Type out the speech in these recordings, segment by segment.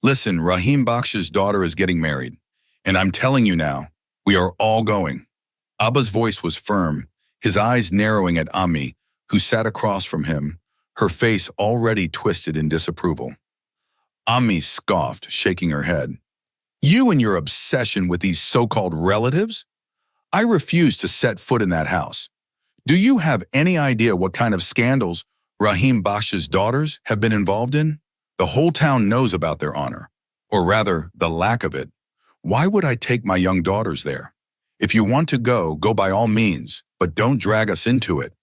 Listen, Rahim Bakhsh's daughter is getting married, and I'm telling you now, we are all going. Abba's voice was firm, his eyes narrowing at Ami, who sat across from him, her face already twisted in disapproval. Ami scoffed, shaking her head. You and your obsession with these so-called relatives? I refuse to set foot in that house. Do you have any idea what kind of scandals Rahim Bakhsh's daughters have been involved in? The whole town knows about their honor, or rather, the lack of it. Why would I take my young daughters there? If you want to go, go by all means, but don't drag us into it.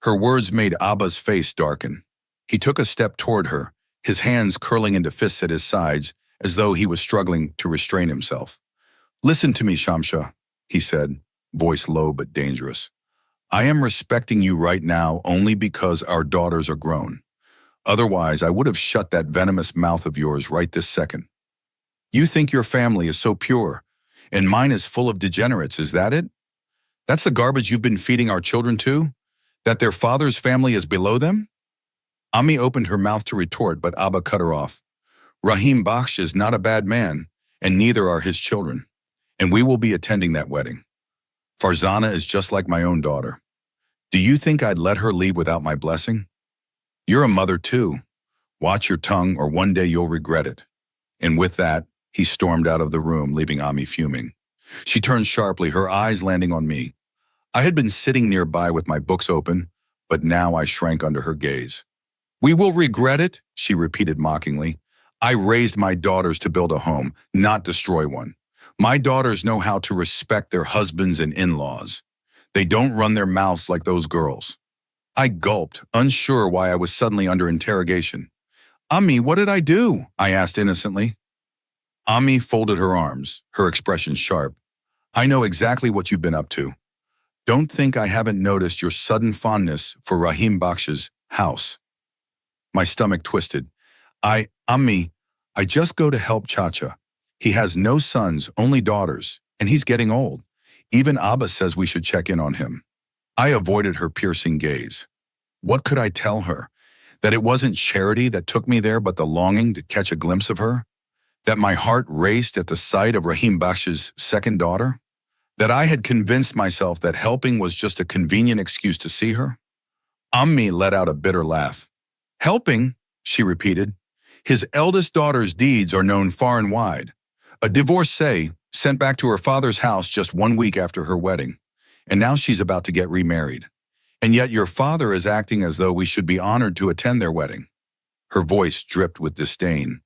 Her words made Abba's face darken. He took a step toward her, his hands curling into fists at his sides, as though he was struggling to restrain himself. Listen to me, Shamsha, he said, voice low but dangerous. I am respecting you right now only because our daughters are grown. Otherwise, I would have shut that venomous mouth of yours right this second. You think your family is so pure, and mine is full of degenerates, is that it? That's the garbage you've been feeding our children to? That their father's family is below them? Ami opened her mouth to retort, but Abba cut her off. Rahim Bakhsh is not a bad man, and neither are his children, and we will be attending that wedding. Farzana is just like my own daughter. Do you think I'd let her leave without my blessing? You're a mother too. Watch your tongue or one day you'll regret it. And with that, he stormed out of the room, leaving Ami fuming. She turned sharply, her eyes landing on me. I had been sitting nearby with my books open, but now I shrank under her gaze. We will regret it, she repeated mockingly. I raised my daughters to build a home, not destroy one. My daughters know how to respect their husbands and in-laws. They don't run their mouths like those girls. I gulped, unsure why I was suddenly under interrogation. Ami, what did I do? I asked innocently. Ami folded her arms, her expression sharp. I know exactly what you've been up to. Don't think I haven't noticed your sudden fondness for Rahim Bakhsh's house. My stomach twisted. Ami, I just go to help Chacha. He has no sons, only daughters, and he's getting old. Even Abba says we should check in on him. I avoided her piercing gaze. What could I tell her? That it wasn't charity that took me there, but the longing to catch a glimpse of her? That my heart raced at the sight of Rahim Bakhsh's second daughter? That I had convinced myself that helping was just a convenient excuse to see her? Ammi let out a bitter laugh. Helping, she repeated. His eldest daughter's deeds are known far and wide. A divorcee sent back to her father's house just 1 week after her wedding, and now she's about to get remarried. And yet your father is acting as though we should be honored to attend their wedding. Her voice dripped with disdain.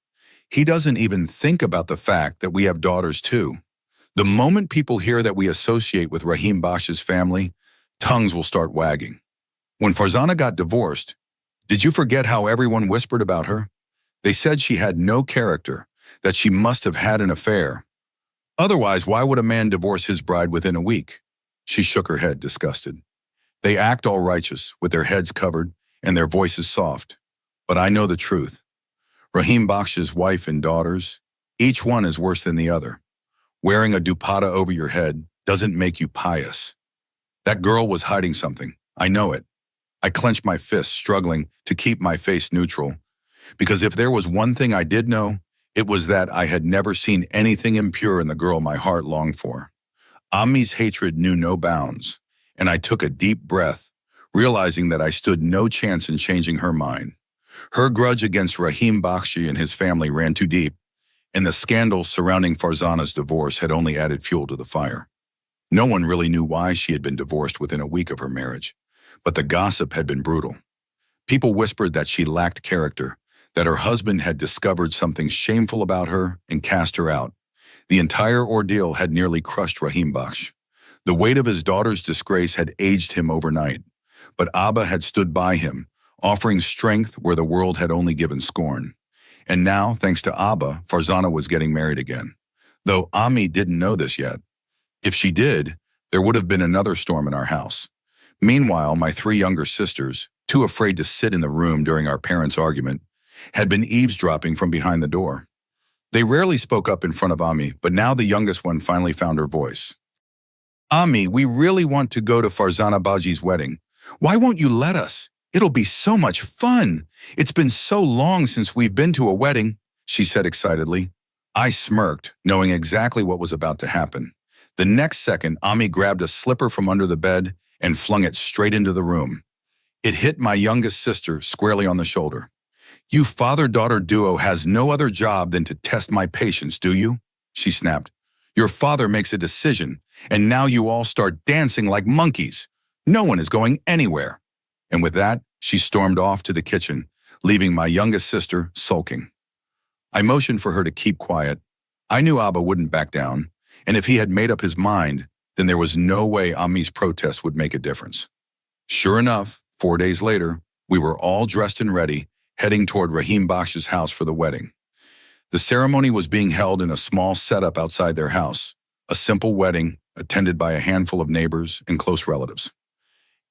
He doesn't even think about the fact that we have daughters too. The moment people hear that we associate with Rahim Bakhsh's family, tongues will start wagging. When Farzana got divorced, did you forget how everyone whispered about her? They said she had no character, that she must have had an affair. Otherwise, why would a man divorce his bride within a week? She shook her head, disgusted. They act all righteous, with their heads covered and their voices soft. But I know the truth. Rahim Bakhsh's wife and daughters, each one is worse than the other. Wearing a dupatta over your head doesn't make you pious. That girl was hiding something. I know it. I clenched my fists, struggling to keep my face neutral. Because if there was one thing I did know, it was that I had never seen anything impure in the girl my heart longed for. Ammi's hatred knew no bounds, and I took a deep breath, realizing that I stood no chance in changing her mind. Her grudge against Rahim Bakhshi and his family ran too deep, and the scandals surrounding Farzana's divorce had only added fuel to the fire. No one really knew why she had been divorced within a week of her marriage, but the gossip had been brutal. People whispered that she lacked character, that her husband had discovered something shameful about her and cast her out. The entire ordeal had nearly crushed Rahim Bakhsh. The weight of his daughter's disgrace had aged him overnight, but Abba had stood by him, offering strength where the world had only given scorn. And now, thanks to Abba, Farzana was getting married again, though Ami didn't know this yet. If she did, there would have been another storm in our house. Meanwhile, my 3 younger sisters, too afraid to sit in the room during our parents' argument, had been eavesdropping from behind the door. They rarely spoke up in front of Ami, but now the youngest one finally found her voice. Ami, we really want to go to Farzana Baji's wedding. Why won't you let us? It'll be so much fun. It's been so long since we've been to a wedding, she said excitedly. I smirked, knowing exactly what was about to happen. The next second, Ami grabbed a slipper from under the bed and flung it straight into the room. It hit my youngest sister squarely on the shoulder. You father-daughter duo has no other job than to test my patience, do you? She snapped. Your father makes a decision, and now you all start dancing like monkeys. No one is going anywhere. And with that, she stormed off to the kitchen, leaving my youngest sister sulking. I motioned for her to keep quiet. I knew Abba wouldn't back down, and if he had made up his mind, then there was no way Ami's protest would make a difference. Sure enough, 4 days later, we were all dressed and ready, heading toward Rahim Bakhsh's house for the wedding. The ceremony was being held in a small setup outside their house, a simple wedding attended by a handful of neighbors and close relatives.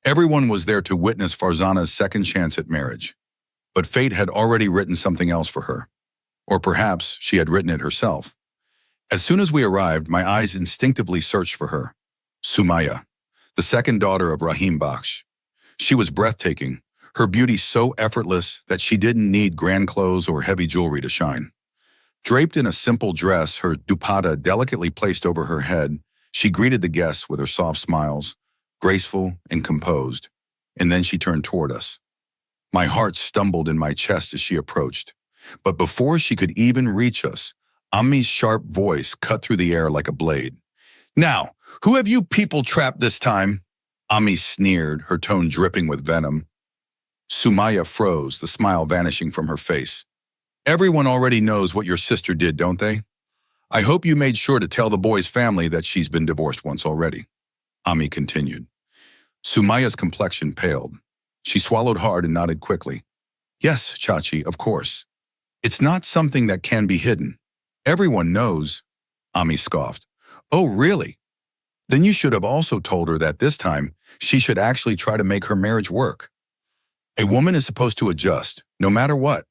Everyone was there to witness Farzana's second chance at marriage, but fate had already written something else for her. Or perhaps she had written it herself. As soon as we arrived, my eyes instinctively searched for her. Sumaya, the second daughter of Rahim Bakhsh. She was breathtaking, her beauty so effortless that she didn't need grand clothes or heavy jewelry to shine. Draped in a simple dress, her dupatta delicately placed over her head, she greeted the guests with her soft smiles, graceful and composed, and then she turned toward us. My heart stumbled in my chest as she approached, but before she could even reach us, Ami's sharp voice cut through the air like a blade. Now, who have you people trapped this time? Ami sneered, her tone dripping with venom. Sumaya froze, the smile vanishing from her face. Everyone already knows what your sister did, don't they? I hope you made sure to tell the boy's family that she's been divorced once already. Ami continued. Sumaya's complexion paled. She swallowed hard and nodded quickly. Yes, Chachi, of course. It's not something that can be hidden. Everyone knows. Ami scoffed. Oh, really? Then you should have also told her that this time she should actually try to make her marriage work. A woman is supposed to adjust, no matter what.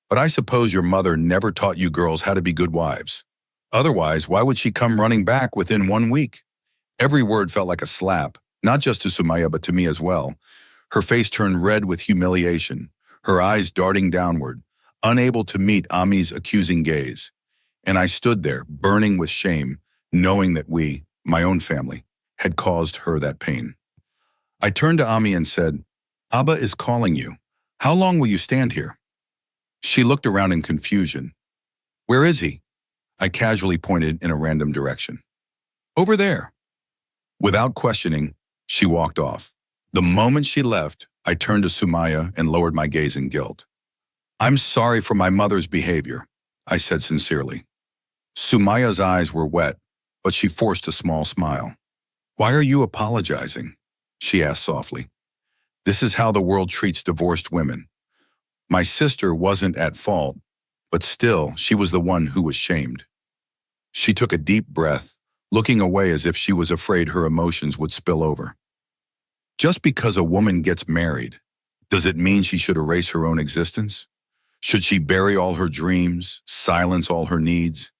But I suppose your mother never taught you girls how to be good wives. Otherwise, why would she come running back within 1 week? Every word felt like a slap, not just to Sumaya but to me as well. Her face turned red with humiliation, her eyes darting downward, unable to meet Ami's accusing gaze. And I stood there, burning with shame, knowing that we, my own family, had caused her that pain. I turned to Ami and said, Abba is calling you. How long will you stand here? She looked around in confusion. Where is he? I casually pointed in a random direction. Over there. Without questioning, she walked off. The moment she left, I turned to Sumaya and lowered my gaze in guilt. I'm sorry for my mother's behavior, I said sincerely. Sumaya's eyes were wet, but she forced a small smile. Why are you apologizing? She asked softly. This is how the world treats divorced women. My sister wasn't at fault, but still, she was the one who was shamed. She took a deep breath, looking away as if she was afraid her emotions would spill over. Just because a woman gets married, does it mean she should erase her own existence? Should she bury all her dreams, silence all her needs?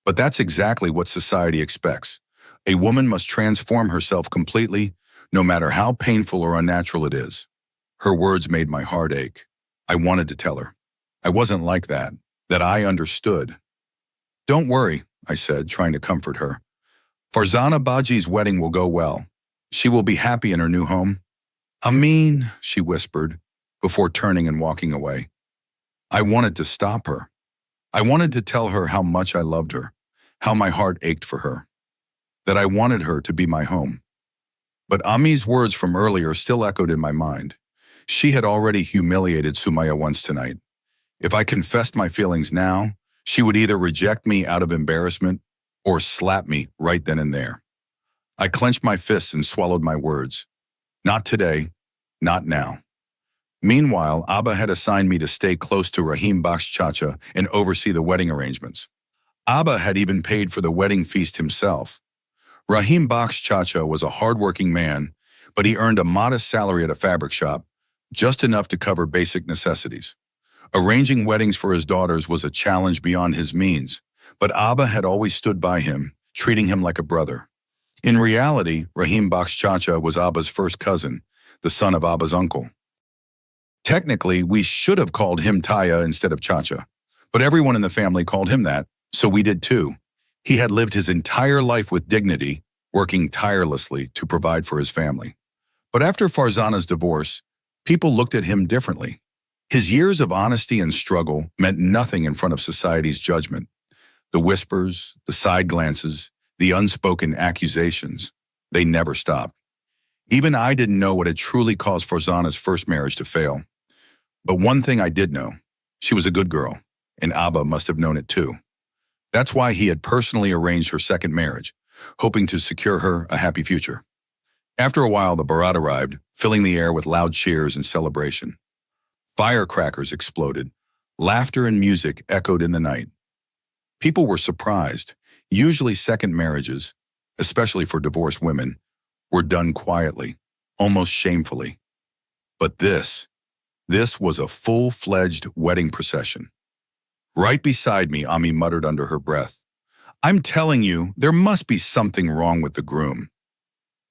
But that's exactly what society expects. A woman must transform herself completely, no matter how painful or unnatural it is. Her words made my heart ache. I wanted to tell her. I wasn't like that I understood. Don't worry, I said, trying to comfort her. Farzana Baji's wedding will go well. She will be happy in her new home. Amin, she whispered, before turning and walking away. I wanted to stop her. I wanted to tell her how much I loved her, how my heart ached for her, that I wanted her to be my home. But Ami's words from earlier still echoed in my mind. She had already humiliated Sumaya once tonight. If I confessed my feelings now, she would either reject me out of embarrassment or slap me right then and there. I clenched my fists and swallowed my words. Not today, not now. Meanwhile, Abba had assigned me to stay close to Rahim Bakhsh Chacha and oversee the wedding arrangements. Abba had even paid for the wedding feast himself. Rahim Bakhsh Chacha was a hardworking man, but he earned a modest salary at a fabric shop, just enough to cover basic necessities. Arranging weddings for his daughters was a challenge beyond his means, but Abba had always stood by him, treating him like a brother. In reality, Rahim Bakhsh Chacha was Abba's first cousin, the son of Abba's uncle. Technically, we should have called him Taya instead of Chacha, But everyone in the family called him that, so we did too. He had lived his entire life with dignity, working tirelessly to provide for his family. But after Farzana's divorce, people looked at him differently. His years of honesty and struggle meant nothing in front of society's judgment. The whispers, the side glances, the unspoken accusations, they never stopped. Even I didn't know what had truly caused Farzana's first marriage to fail. But one thing I did know, she was a good girl, and Abba must have known it too. That's why he had personally arranged her second marriage, hoping to secure her a happy future. After a while, the Barat arrived, filling the air with loud cheers and celebration. Firecrackers exploded. Laughter and music echoed in the night. People were surprised. Usually second marriages, especially for divorced women, were done quietly, almost shamefully. But this was a full-fledged wedding procession. Right beside me, Ami muttered under her breath, "I'm telling you, there must be something wrong with the groom.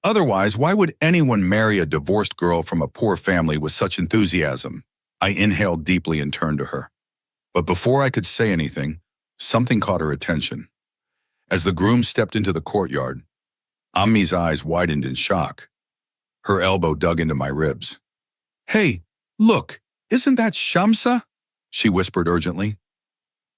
Otherwise, why would anyone marry a divorced girl from a poor family with such enthusiasm?" I inhaled deeply and turned to her. But before I could say anything, something caught her attention. As the groom stepped into the courtyard, Ami's eyes widened in shock. Her elbow dug into my ribs. "Hey, look, isn't that Shamsa?" she whispered urgently.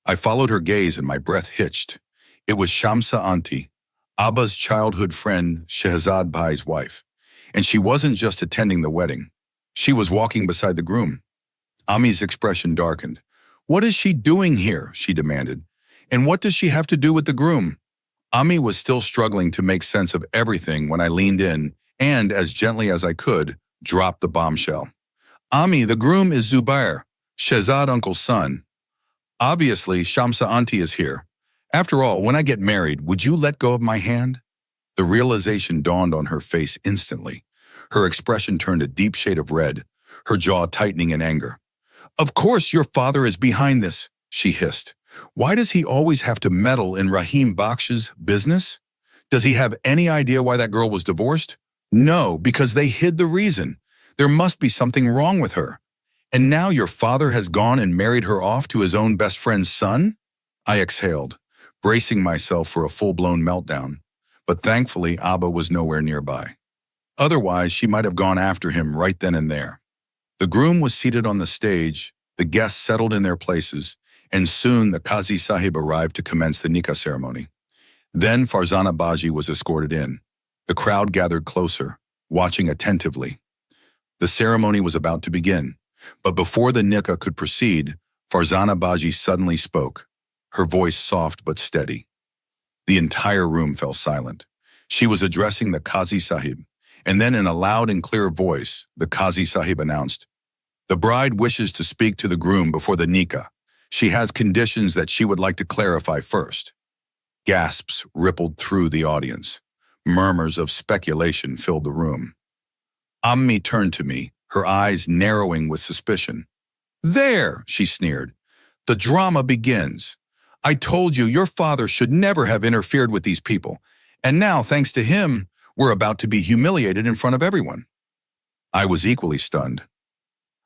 I followed her gaze and my breath hitched. It was Shamsa Auntie, Abba's childhood friend Shehzad Bhai's wife. And she wasn't just attending the wedding. She was walking beside the groom. Ami's expression darkened. "What is she doing here?" she demanded. "And what does she have to do with the groom?" Ami was still struggling to make sense of everything when I leaned in and, as gently as I could, dropped the bombshell. "Ami, the groom is Zubair, Shehzad Uncle's son. Obviously, Shamsa Auntie is here. After all, when I get married, would you let go of my hand?" The realization dawned on her face instantly. Her expression turned a deep shade of red, her jaw tightening in anger. "Of course your father is behind this," she hissed. "Why does he always have to meddle in Rahim Bakhsh's business? Does he have any idea why that girl was divorced? No, because they hid the reason. There must be something wrong with her. And now your father has gone and married her off to his own best friend's son?" I exhaled, bracing myself for a full-blown meltdown. But thankfully, Abba was nowhere nearby. Otherwise, she might have gone after him right then and there. The groom was seated on the stage, the guests settled in their places, and soon the Qazi Sahib arrived to commence the nikah ceremony. Then Farzana Baji was escorted in. The crowd gathered closer, watching attentively. The ceremony was about to begin, but before the nikah could proceed, Farzana Baji suddenly spoke, her voice soft but steady. The entire room fell silent. She was addressing the Qazi Sahib, and then in a loud and clear voice, the Qazi Sahib announced, "The bride wishes to speak to the groom before the nikah. She has conditions that she would like to clarify first." Gasps rippled through the audience. Murmurs of speculation filled the room. Ammi turned to me, her eyes narrowing with suspicion. "There," she sneered. "The drama begins. I told you your father should never have interfered with these people, and now, thanks to him, we're about to be humiliated in front of everyone." I was equally stunned.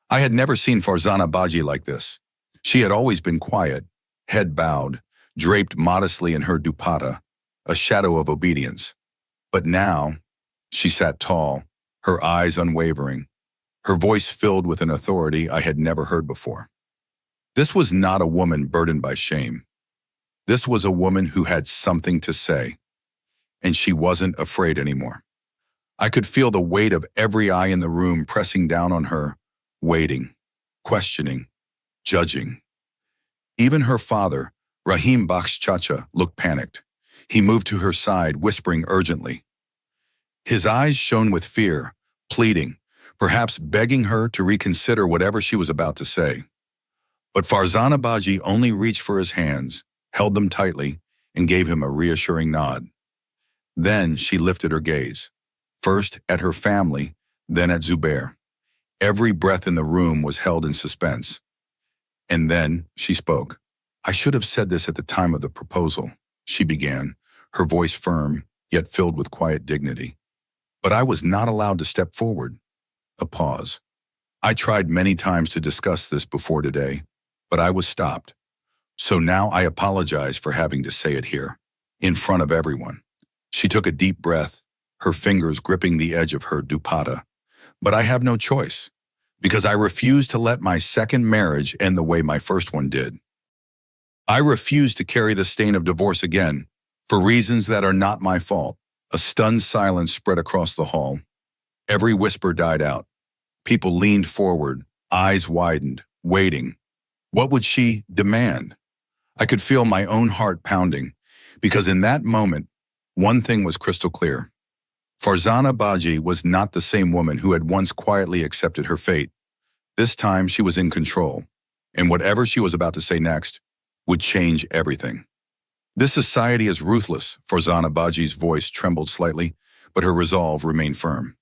I had never seen Farzana Baji like this. She had always been quiet, head bowed, draped modestly in her dupatta, a shadow of obedience. But now, she sat tall, her eyes unwavering, her voice filled with an authority I had never heard before. This was not a woman burdened by shame. This was a woman who had something to say, and she wasn't afraid anymore. I could feel the weight of every eye in the room pressing down on her, waiting, questioning, judging. Even her father, Rahim Bakhsh Chacha, looked panicked. He moved to her side, whispering urgently. His eyes shone with fear, pleading, perhaps begging her to reconsider whatever she was about to say. But Farzana Baji only reached for his hands, held them tightly, and gave him a reassuring nod. Then she lifted her gaze, first at her family, then at Zubair. Every breath in the room was held in suspense. And then she spoke. "I should have said this at the time of the proposal," she began, her voice firm, yet filled with quiet dignity. "But I was not allowed to step forward." A pause. "I tried many times to discuss this before today, but I was stopped. So now I apologize for having to say it here, in front of everyone. She took a deep breath, her fingers gripping the edge of her dupatta. But I have no choice, because I refuse to let my second marriage end the way my first one did. I refuse to carry the stain of divorce again, for reasons that are not my fault. A stunned silence spread across the hall. Every whisper died out. People leaned forward, eyes widened, waiting. What would she demand? I could feel my own heart pounding, because in that moment, one thing was crystal clear. Farzana Baji was not the same woman who had once quietly accepted her fate. This time she was in control, and whatever she was about to say next would change everything. This society is ruthless, Farzana Baji's voice trembled slightly, but her resolve remained firm.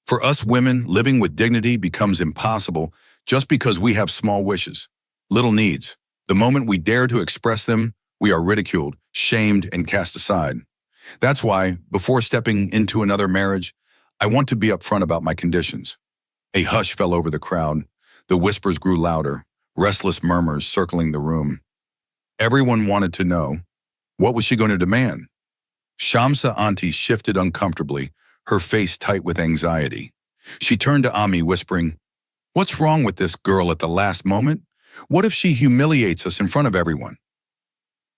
For us women, living with dignity becomes impossible just because we have small wishes, little needs. The moment we dare to express them, we are ridiculed, shamed, and cast aside. That's why, before stepping into another marriage, I want to be upfront about my conditions. A hush fell over the crowd. The whispers grew louder, restless murmurs circling the room. Everyone wanted to know, what was she going to demand? Shamsa Auntie shifted uncomfortably, her face tight with anxiety. She turned to Ami, whispering, "What's wrong with this girl at the last moment? What if she humiliates us in front of everyone?"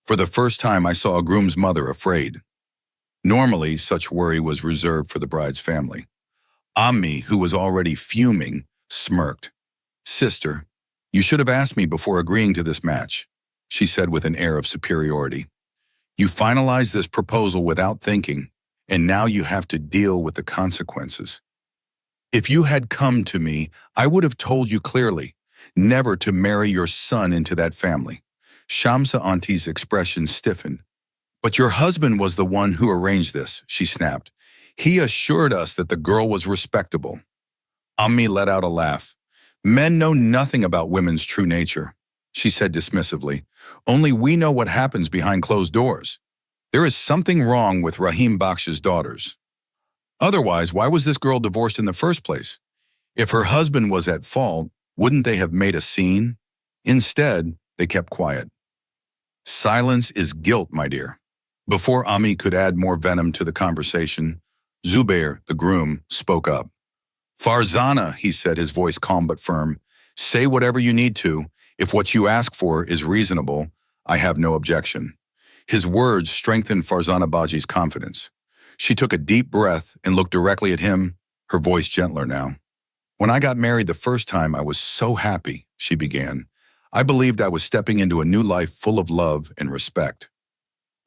For the first time, I saw a groom's mother afraid. Normally, such worry was reserved for the bride's family. Ami, who was already fuming, smirked. "Sister, you should have asked me before agreeing to this match," she said with an air of superiority. "You finalized this proposal without thinking, and now you have to deal with the consequences. If you had come to me, I would have told you clearly, never to marry your son into that family." Shamsa Auntie's expression stiffened. "But your husband was the one who arranged this," she snapped. "He assured us that the girl was respectable." Ammi let out a laugh. "Men know nothing about women's true nature," she said dismissively. "Only we know what happens behind closed doors. There is something wrong with Rahim Baksh's daughters. Otherwise, why was this girl divorced in the first place? If her husband was at fault, wouldn't they have made a scene? Instead, they kept quiet. Silence is guilt, my dear." Before Ami could add more venom to the conversation, Zubair, the groom, spoke up. "Farzana," he said, his voice calm but firm, "say whatever you need to. If what you ask for is reasonable, I have no objection." His words strengthened Farzana Baji's confidence. She took a deep breath and looked directly at him, her voice gentler now. "When I got married the first time, I was so happy," she began. "I believed I was stepping into a new life full of love and respect.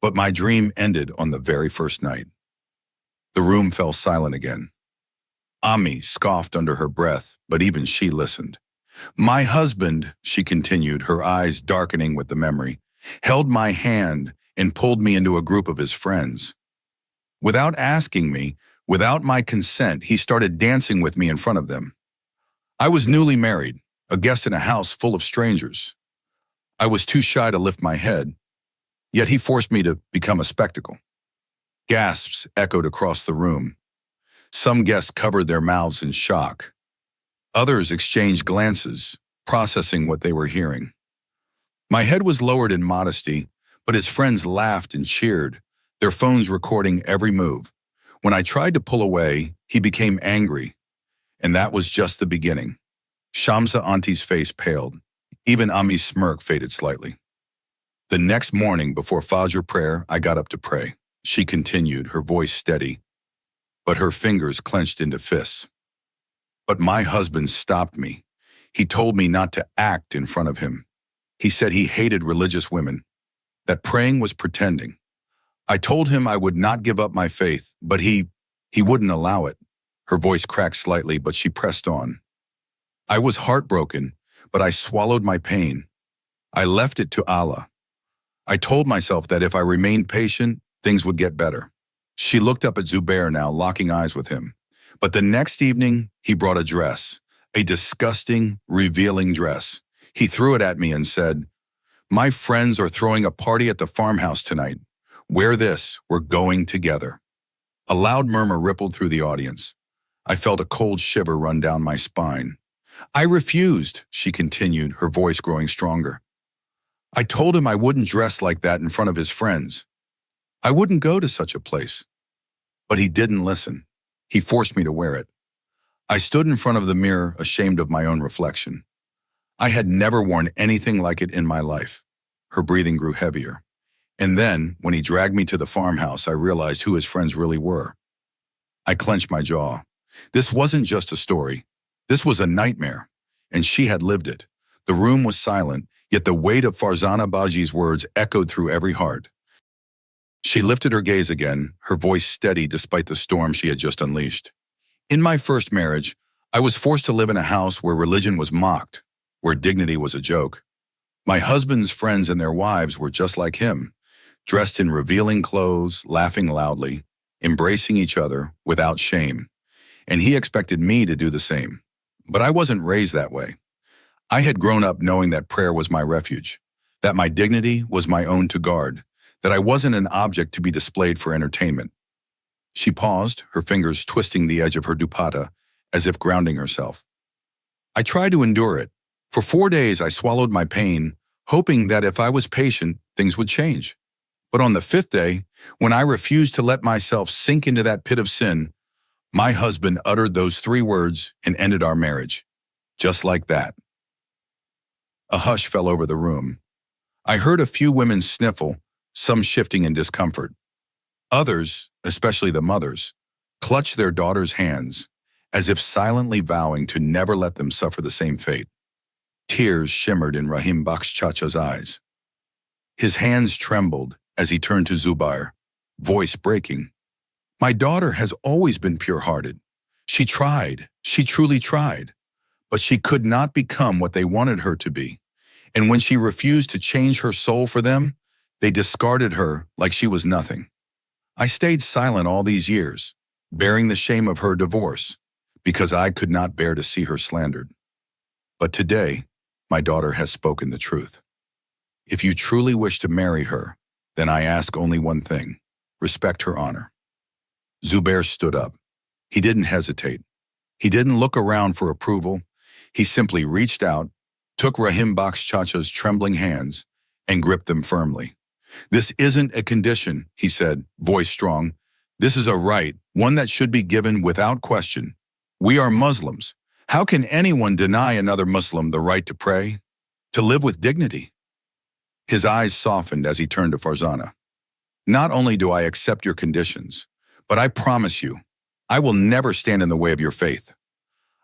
But my dream ended on the very first night." The room fell silent again. Ami scoffed under her breath, but even she listened. "My husband," she continued, her eyes darkening with the memory, "held my hand and pulled me into a group of his friends. Without asking me, without my consent, he started dancing with me in front of them. I was newly married, a guest in a house full of strangers. I was too shy to lift my head, yet he forced me to become a spectacle." Gasps echoed across the room. Some guests covered their mouths in shock. Others exchanged glances, processing what they were hearing. My head was lowered in modesty, but his friends laughed and cheered, their phones recording every move. When I tried to pull away, he became angry, and that was just the beginning. Shamsa Auntie's face paled. Even Ami's smirk faded slightly. "The next morning before Fajr prayer, I got up to pray," she continued, her voice steady, but her fingers clenched into fists. "But my husband stopped me. He told me not to act in front of him. He said he hated religious women, that praying was pretending. I told him I would not give up my faith, but he wouldn't allow it." Her voice cracked slightly, but she pressed on. "I was heartbroken, but I swallowed my pain. I left it to Allah. I told myself that if I remained patient, things would get better." She looked up at Zubair now, locking eyes with him. But the next evening, he brought a dress, a disgusting, revealing dress. He threw it at me and said, "My friends are throwing a party at the farmhouse tonight. Wear this, we're going together." A loud murmur rippled through the audience. I felt a cold shiver run down my spine. "I refused," she continued, her voice growing stronger. I told him I wouldn't dress like that in front of his friends. I wouldn't go to such a place. But he didn't listen. He forced me to wear it. I stood in front of the mirror, ashamed of my own reflection. I had never worn anything like it in my life. Her breathing grew heavier. And then, when he dragged me to the farmhouse, I realized who his friends really were. I clenched my jaw. This wasn't just a story. This was a nightmare. And she had lived it. The room was silent, yet the weight of Farzana Baji's words echoed through every heart. She lifted her gaze again, her voice steady despite the storm she had just unleashed. In my first marriage, I was forced to live in a house where religion was mocked, where dignity was a joke. My husband's friends and their wives were just like him, dressed in revealing clothes, laughing loudly, embracing each other without shame. And he expected me to do the same. But I wasn't raised that way. I had grown up knowing that prayer was my refuge, that my dignity was my own to guard, that I wasn't an object to be displayed for entertainment. She paused, her fingers twisting the edge of her dupatta, as if grounding herself. I tried to endure it. For 4 days I swallowed my pain, hoping that if I was patient, things would change. But on the 5th day, when I refused to let myself sink into that pit of sin, my husband uttered those 3 words and ended our marriage. Just like that. A hush fell over the room. I heard a few women sniffle, some shifting in discomfort. Others, especially the mothers, clutched their daughters' hands, as if silently vowing to never let them suffer the same fate. Tears shimmered in Rahim Bakhsh Chacha's eyes. His hands trembled as he turned to Zubair, voice breaking. My daughter has always been pure-hearted. She truly tried, but she could not become what they wanted her to be. And when she refused to change her soul for them, they discarded her like she was nothing. I stayed silent all these years, bearing the shame of her divorce, because I could not bear to see her slandered. But today, my daughter has spoken the truth. If you truly wish to marry her, then I ask only one thing: respect her honor. Zubair stood up. He didn't hesitate. He didn't look around for approval. He simply reached out, took Rahim Bakhsh Chacha's trembling hands, and gripped them firmly. This isn't a condition, he said, voice strong. This is a right, one that should be given without question. We are Muslims. How can anyone deny another Muslim the right to pray, to live with dignity? His eyes softened as he turned to Farzana. Not only do I accept your conditions, but I promise you, I will never stand in the way of your faith.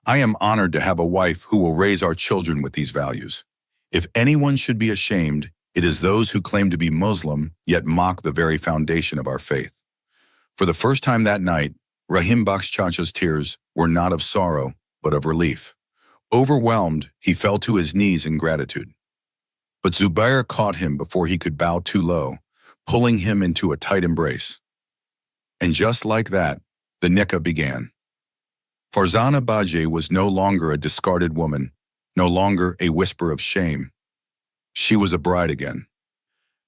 I am honored to have a wife who will raise our children with these values. If anyone should be ashamed, it is those who claim to be Muslim, yet mock the very foundation of our faith. For the first time that night, Rahim Bakhsh Chacha's tears were not of sorrow, but of relief. Overwhelmed, he fell to his knees in gratitude. But Zubair caught him before he could bow too low, pulling him into a tight embrace. And just like that, the nikah began. Farzana Baji was no longer a discarded woman, no longer a whisper of shame. She was a bride again.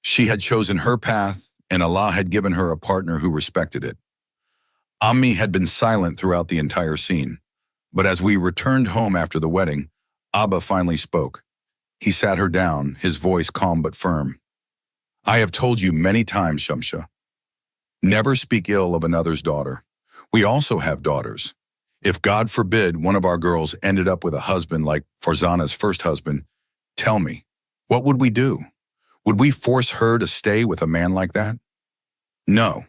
She had chosen her path, and Allah had given her a partner who respected it. Ammi had been silent throughout the entire scene, but as we returned home after the wedding, Abba finally spoke. He sat her down, his voice calm but firm. I have told you many times, Shamsha, never speak ill of another's daughter. We also have daughters. If God forbid one of our girls ended up with a husband like Farzana's first husband, tell me, what would we do? Would we force her to stay with a man like that? No.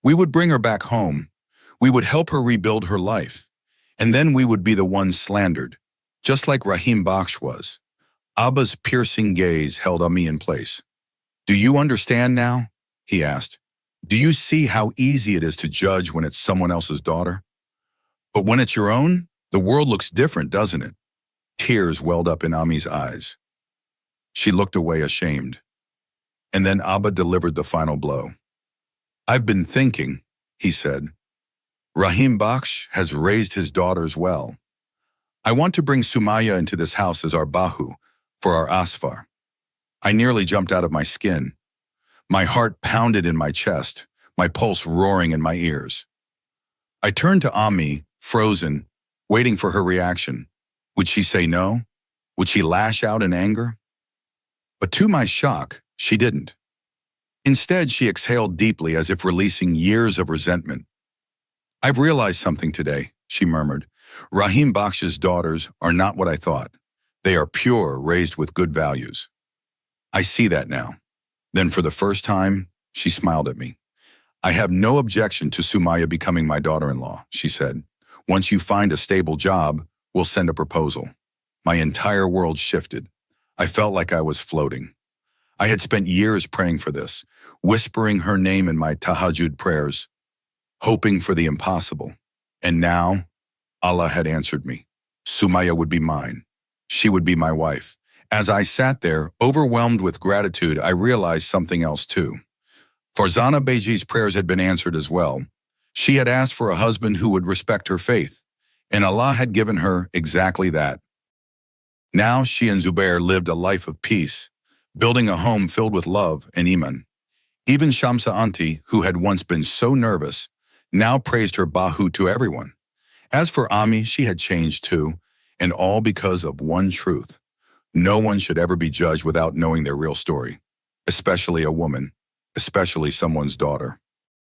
We would bring her back home. We would help her rebuild her life. And then we would be the ones slandered, just like Rahim Bakhsh was. Abba's piercing gaze held Ammi in place. Do you understand now? He asked. Do you see how easy it is to judge when it's someone else's daughter? But when it's your own, the world looks different, doesn't it? Tears welled up in Ammi's eyes. She looked away ashamed. And then Abba delivered the final blow. I've been thinking, he said. Rahim Bakhsh has raised his daughters well. I want to bring Sumaya into this house as our Bahu, for our Asfar. I nearly jumped out of my skin. My heart pounded in my chest, my pulse roaring in my ears. I turned to Ammi, frozen, waiting for her reaction. Would she say no? Would she lash out in anger? But to my shock, she didn't. Instead, she exhaled deeply as if releasing years of resentment. I've realized something today, she murmured. Rahim Baksh's daughters are not what I thought. They are pure, raised with good values. I see that now. Then for the first time, she smiled at me. I have no objection to Sumaya becoming my daughter-in-law, she said. Once you find a stable job, we'll send a proposal. My entire world shifted. I felt like I was floating. I had spent years praying for this, whispering her name in my tahajjud prayers, hoping for the impossible. And now, Allah had answered me. Sumaya would be mine. She would be my wife. As I sat there, overwhelmed with gratitude, I realized something else too. Farzana Beji's prayers had been answered as well. She had asked for a husband who would respect her faith, and Allah had given her exactly that. Now she and Zubair lived a life of peace, building a home filled with love and iman. Even Shamsa Auntie, who had once been so nervous, now praised her Bahu to everyone. As for Ami, she had changed too, and all because of one truth. No one should ever be judged without knowing their real story, especially a woman, especially someone's daughter.